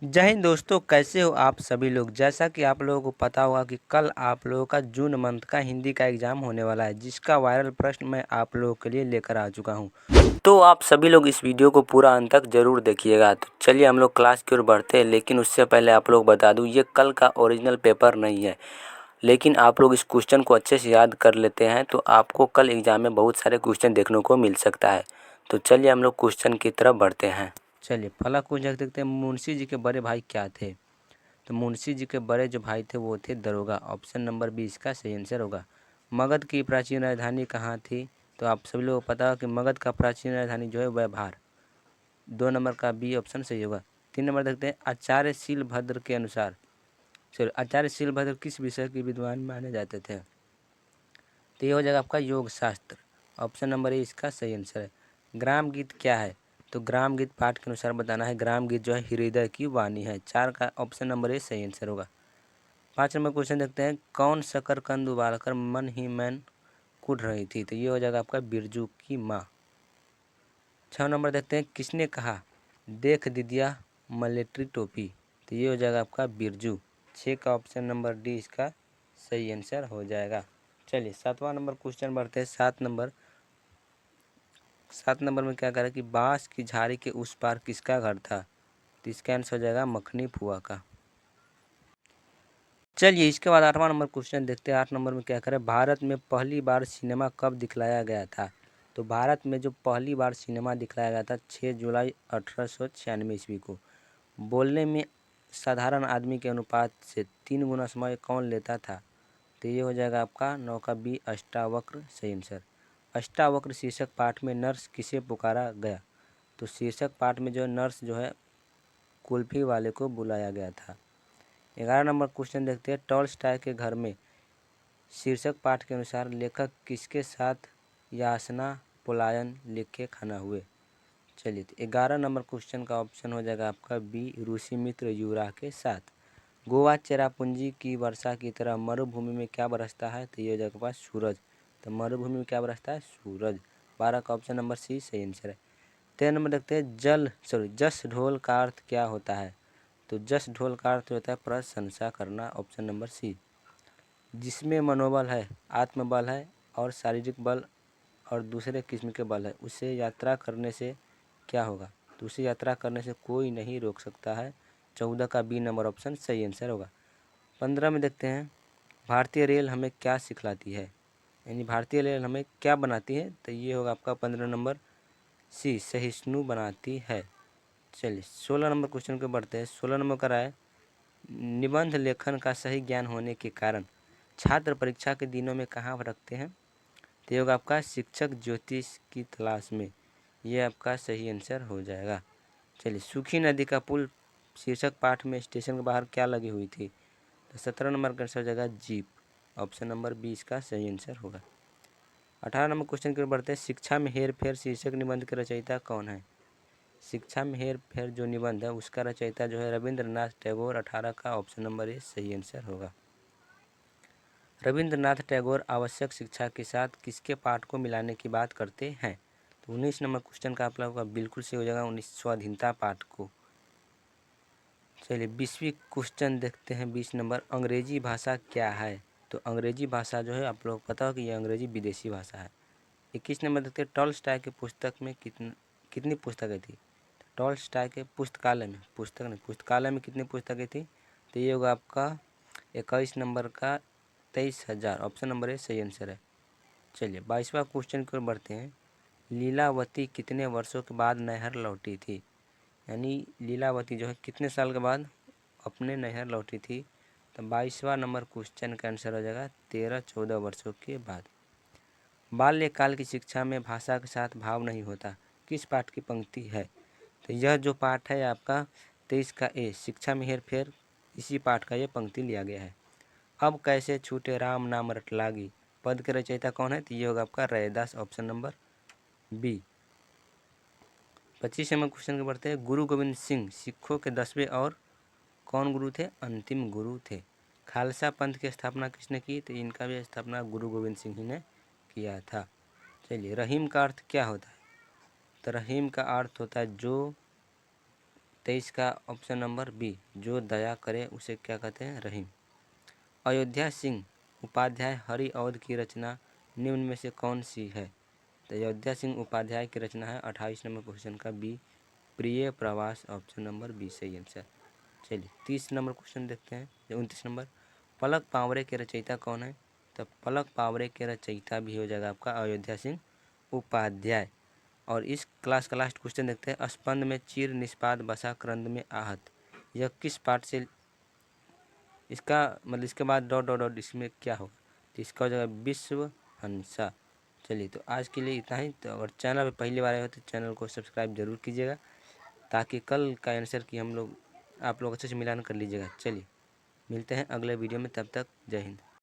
जय हिंद दोस्तों, कैसे हो आप सभी लोग। जैसा कि आप लोगों को पता होगा कि कल आप लोगों का जून मंथ का हिंदी का एग्ज़ाम होने वाला है, जिसका वायरल प्रश्न मैं आप लोगों के लिए लेकर आ चुका हूं। तो आप सभी लोग इस वीडियो को पूरा अंत तक ज़रूर देखिएगा। तो चलिए हम लोग क्लास की ओर बढ़ते हैं, लेकिन उससे पहले आप लोग बता दूँ, ये कल का ओरिजिनल पेपर नहीं है। लेकिन आप लोग इस क्वेश्चन को अच्छे से याद कर लेते हैं तो आपको कल एग्ज़ाम में बहुत सारे क्वेश्चन देखने को मिल सकता है। तो चलिए हम लोग क्वेश्चन की तरफ बढ़ते हैं। चलिए पहला क्वेश्चन देखते हैं, मुंशी जी के बड़े भाई क्या थे। तो मुंशी जी के बड़े जो भाई थे वो थे दरोगा। ऑप्शन नंबर बी इसका सही आंसर होगा। मगध की प्राचीन राजधानी कहाँ थी। तो आप सभी लोगों को पता है कि मगध का प्राचीन राजधानी जो है व्यवहार। 2 नंबर का बी ऑप्शन सही होगा। 3 नंबर देखते हैं, आचार्य शीलभद्र के अनुसार, सॉरी, आचार्य शीलभद्र किस विषय के विद्वान माने जाते थे। तो ये हो जाएगा आपका योग शास्त्र। ऑप्शन नंबर ए इसका सही आंसर है। ग्राम गीत क्या है। तो ग्राम गीत पाठ के अनुसार बताना है। ग्राम गीत जो है हृदय की वाणी है। 4 का ऑप्शन नंबर ए सही आंसर होगा। 5 नंबर क्वेश्चन देखते हैं, कौन शकरकंद उबालकर मन ही मन कूट रही थी। तो ये हो जाएगा आपका बिरजू की माँ। 6 नंबर देखते हैं, किसने कहा देख दीदिया मलेट्री टोपी। तो ये हो जाएगा आपका बिरजू। 6 का ऑप्शन नंबर डी इसका सही आंसर हो जाएगा। चलिए 7वां नंबर क्वेश्चन बढ़ते हैं। 7 नंबर में क्या करें कि बांस की झाड़ी के उस पार किसका घर था। तो इसका आंसर हो जाएगा मखनी फुआ का। चलिए इसके बाद 8वां नंबर क्वेश्चन देखते हैं। 8 नंबर में क्या करें, भारत में पहली बार सिनेमा कब दिखलाया गया था। तो भारत में जो पहली बार सिनेमा दिखलाया गया था 6 जुलाई 1896 ईस्वी को। बोलने में साधारण आदमी के अनुपात से 3 गुना समय कौन लेता था। तो ये हो जाएगा आपका 9 का बी अष्टावक्र सही आंसर। अष्टावक्र शीर्षक पाठ में नर्स किसे पुकारा गया। तो शीर्षक पाठ में जो नर्स जो है कुल्फी वाले को बुलाया गया था। 11 नंबर क्वेश्चन देखते हैं, टॉल्स्टॉय के घर में शीर्षक पाठ के अनुसार लेखक किसके साथ यासना पलायन लिख के खाना हुए। चलिए तो 11 नंबर क्वेश्चन का ऑप्शन हो जाएगा आपका बी ऋषि मित्र युरा के साथ। गोवा चेरापूंजी की वर्षा की तरह मरुभूमि में क्या बरसता है। तो ये हो जाएगा पास सूरज। तो मरुभूमि में क्या बरसता है, सूरज। 12 का ऑप्शन नंबर सी सही आंसर है। 13 नंबर देखते हैं, जस ढोल का अर्थ क्या होता है। तो जस ढोल का अर्थ होता है प्रशंसा करना। Option number C. जिसमें मनोबल है, आत्मबल है और शारीरिक बल और दूसरे किस्म के बल है, उसे यात्रा करने से क्या होगा। तो उसे यात्रा करने से कोई नहीं रोक सकता है। 14 का बी नंबर ऑप्शन सही आंसर होगा। 15 में देखते हैं, भारतीय रेल हमें क्या सिखलाती है, यानी भारतीय रेल हमें क्या बनाती है। तो ये होगा आपका 15 नंबर सी सहिष्णु बनाती है। चलिए 16 नंबर क्वेश्चन को बढ़ते हैं। 16 नंबर का है, निबंध लेखन का सही ज्ञान होने के कारण छात्र परीक्षा के दिनों में कहाँ रखते हैं। तो ये होगा आपका शिक्षक ज्योतिष की तलाश में। ये आपका सही आंसर हो जाएगा। चलिए सूखी नदी का पुल शीर्षक पाठ में स्टेशन के बाहर क्या लगी हुई थी। तो 17 नंबर का आंसर हो जाएगा जीप। ऑप्शन नंबर 20 का सही आंसर होगा। 18 नंबर क्वेश्चन की ओर बढ़ते हैं, शिक्षा में हेर फेर शीर्षक निबंध के रचयिता कौन है। शिक्षा में हेर फेर जो निबंध है उसका रचयिता जो है रविंद्रनाथ टैगोर। 18 का ऑप्शन नंबर ए सही आंसर होगा। रविंद्रनाथ टैगोर आवश्यक शिक्षा के साथ किसके पाठ को मिलाने की बात करते हैं। तो 19 नंबर क्वेश्चन का आप लोगों का बिल्कुल से हो जाएगा 19 स्वाधीनता पाठ को। चलिए 20वीं क्वेश्चन देखते हैं। 20 नंबर, अंग्रेजी भाषा क्या है। तो अंग्रेजी भाषा जो है आप लोग पता हो कि ये अंग्रेजी विदेशी भाषा है। 21 नंबर देखते हैं, टॉल्स्टॉय के पुस्तक में कितनी पुस्तकें थी। टॉल्स्टॉय के पुस्तकालय में, पुस्तक नहीं, पुस्तकालय में कितनी पुस्तकें थी। तो ये होगा आपका 21 नंबर का 23,000। ऑप्शन नंबर ए सही आंसर है। चलिए 22वां क्वेश्चन की ओर बढ़ते हैं, लीलावती कितने वर्षों के बाद नैहर लौटी थी। यानी लीलावती जो है कितने साल के बाद अपने नैहर लौटी थी। तो 22वां नंबर क्वेश्चन का आंसर हो जाएगा 13-14 वर्षों के बाद। बाल्यकाल की शिक्षा में भाषा के साथ भाव नहीं होता, किस पाठ की पंक्ति है। तो यह जो पाठ है आपका 23 का ए शिक्षा में हेर फेर, इसी पाठ का ये पंक्ति लिया गया है। अब कैसे छूटे राम नाम रटलागी पद के रचयिता कौन है। तो ये होगा आपका रैदास। Option number B. 25 नंबर क्वेश्चन के बढ़ते हैं, गुरु गोविंद सिंह सिखों के 10वें और कौन गुरु थे, अंतिम गुरु थे। खालसा पंथ की स्थापना किसने की। तो इनका भी स्थापना गुरु गोविंद सिंह ही ने किया था। चलिए रहीम का अर्थ क्या होता है। तो रहीम का अर्थ होता है जो 23 का ऑप्शन नंबर बी, जो दया करे उसे क्या कहते हैं, रहीम। अयोध्या सिंह उपाध्याय हरि औध की रचना निम्न में से कौन सी है? तो अयोध्या सिंह उपाध्याय की रचना है 28 नंबर क्वेश्चन का बी, प्रिय प्रवास, ऑप्शन नंबर बी सही आंसर। चलिए 30 नंबर क्वेश्चन देखते हैं। 29 नंबर, पलक पावरे के रचयिता कौन है? तो पलक पावरे के रचयिता भी हो जाएगा आपका अयोध्या सिंह उपाध्याय। और इस क्लास का लास्ट क्वेश्चन देखते हैं। स्पंद में चीर निष्पाद बसा क्रंद में आहत, यह किस पाठ से, इसका मतलब इसके बाद डॉट डॉट डॉट इसमें क्या होगा? तो इसका हो जाएगा विश्व हंसा। चलिए तो आज के लिए इतना ही। तो अगर चैनल पर पहली बार आए हो तो चैनल को सब्सक्राइब जरूर कीजिएगा, ताकि कल का आंसर की आप लोग अच्छे से मिलान कर लीजिएगा। चलिए मिलते हैं अगले वीडियो में, तब तक जय हिंद।